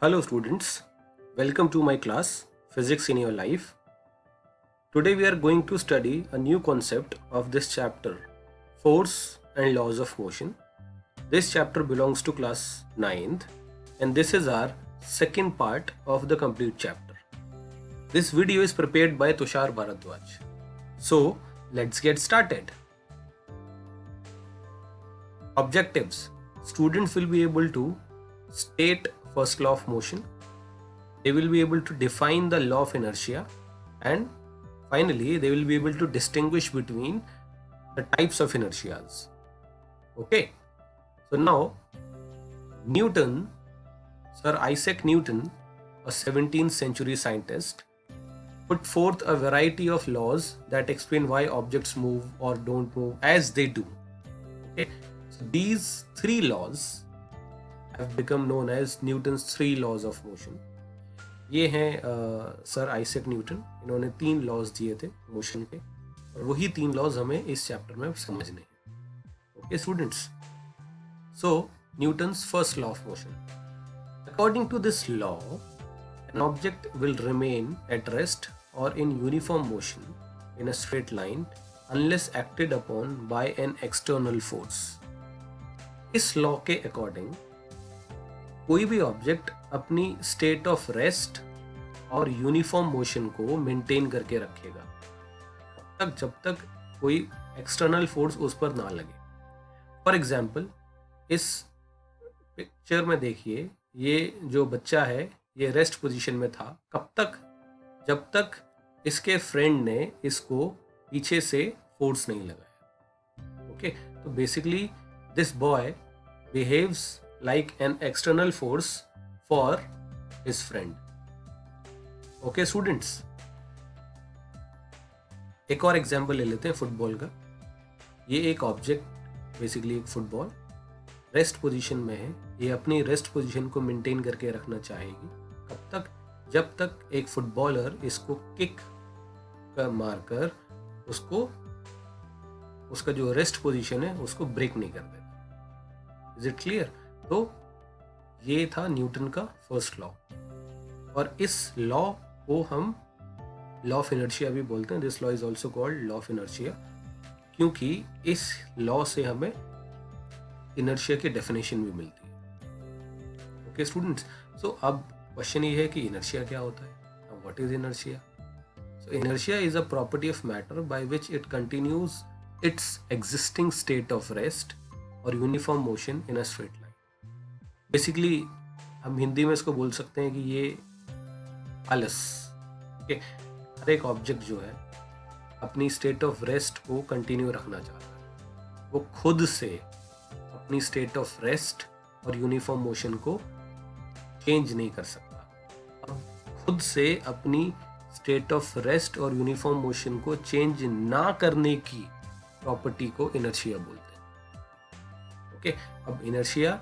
Hello students, welcome to my class Physics in Your Life. Today we are going to study a new concept of this chapter, Force and Laws of Motion. This chapter belongs to class 9th and this is our second part of the complete chapter. This video is prepared by Tushar Bharadwaj. So let's get started. Objectives. Students will be able to state first law of motion. They will be able to define the law of inertia, and finally they will be able to distinguish between the types of inertias. Okay, so now Newton, Sir Isaac Newton, a 17th century scientist, put forth a variety of laws that explain why objects move or don't move as they do. Okay, so these three laws have become known as Newton's three laws of motion. ये हैं sir Isaac Newton. इन्होंने 3 laws दिए थे motion के और वही 3 laws हमें इस चैप्टर में समझने हैं. Okay students, so Newton's first law of motion. According to this law, an object will remain at rest or in uniform motion in a straight line unless acted upon by an external force. इस law के according कोई भी object अपनी state of rest और uniform motion को maintain करके रखेगा जब तक कोई एक्सटर्नल फोर्स उस पर ना लगे. फॉर एग्जाम्पल, इस पिक्चर में देखिए, ये जो बच्चा है ये रेस्ट पोजीशन में था कब तक? जब तक इसके फ्रेंड ने इसको पीछे से फोर्स नहीं लगाया. ओके, तो basically this boy behaves like an external force for his friend. Okay students, एक और एग्जाम्पल ले लेते हैं फुटबॉल का. ये एक ऑब्जेक्ट, बेसिकली एक फुटबॉल, रेस्ट पोजीशन में है. ये अपनी रेस्ट पोजीशन को मेंटेन करके रखना चाहेगी कब तक? जब तक एक फुटबॉलर इसको किक मारकर उसको, उसका जो रेस्ट पोजीशन है उसको ब्रेक नहीं कर देता. Is it clear? तो ये था न्यूटन का फर्स्ट लॉ और इस लॉ को हम लॉ ऑफ इनर्शिया भी बोलते हैं. This law is also called law of inertia, क्योंकि इस लॉ से हमें इनर्शिया की डेफिनेशन भी मिलती है. ओके स्टूडेंट्स, सो अब क्वेश्चन ये है कि इनर्शिया क्या होता है. What is inertia? So inertia is a property of matter by which it continues its existing state of rest और uniform motion in a straight line. Basically हम हिंदी में इसको बोल सकते हैं कि ये आलस. ओके, हर एक ऑब्जेक्ट जो है अपनी स्टेट ऑफ रेस्ट को कंटिन्यू रखना चाहता है. वो खुद से अपनी स्टेट ऑफ रेस्ट और यूनिफॉर्म मोशन को चेंज नहीं कर सकता. खुद से अपनी स्टेट ऑफ रेस्ट और यूनिफॉर्म मोशन को चेंज ना करने की प्रॉपर्टी को इनर्शिया बोलते हैं. ओके, अब inertia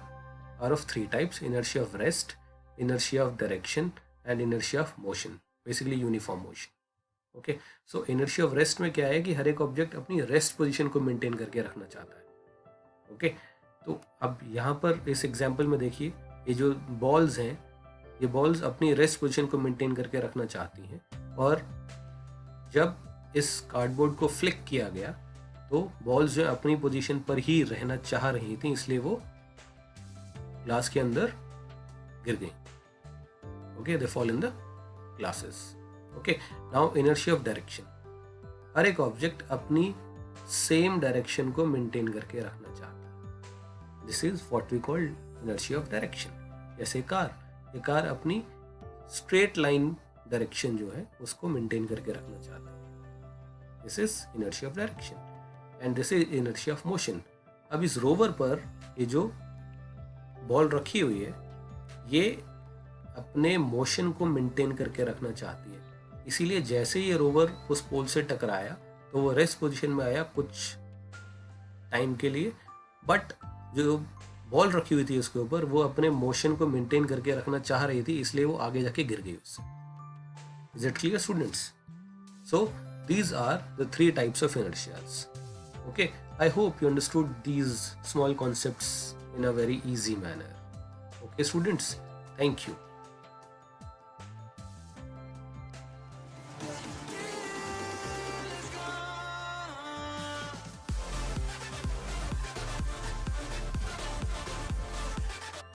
are of 3 types: inertia of rest, inertia of direction and inertia of motion, basically uniform motion. Okay, so inertia of rest में क्या है कि हर एक ऑब्जेक्ट अपनी रेस्ट पोजीशन को मेंटेन करके रखना चाहता है. ओके, तो अब यहाँ पर इस एग्जांपल में देखिए, ये जो बॉल्स हैं, ये बॉल्स अपनी रेस्ट पोजीशन को मेंटेन करके रखना चाहती हैं और जब इस कार्डबोर्ड को फ्लिक किया गया तो बॉल्स जो अपनी पोजीशन पर ही रहना चाह रही थी, इसलिए वो ग्लास के अंदर गिर गई. Okay, they fall in the glasses. Okay, now inertia of direction. हर एक ऑब्जेक्ट अपनी सेम डायरेक्शन को मेंटेन करके रखना चाहता है. This is what we call inertia of direction. जैसे ये कार अपनी स्ट्रेट लाइन डायरेक्शन जो है उसको मेंटेन करके रखना चाहता है. This is inertia of direction and this is inertia of motion. अब इस रोवर पर ये जो बॉल रखी हुई है, ये अपने मोशन को मेंटेन करके रखना चाहती है. इसीलिए जैसे ये रोवर उस पोल से टकराया तो वो रेस्ट पोजीशन में आया कुछ टाइम के लिए, बट जो बॉल रखी हुई थी उसके ऊपर, वो अपने मोशन को मेंटेन करके रखना चाह रही थी, इसलिए वो आगे जाके गिर गई उससे. Is it clear students? So these are the 3 types of inertias. Okay, I hope you understood these small concepts in a very easy manner. Okay students, thank you.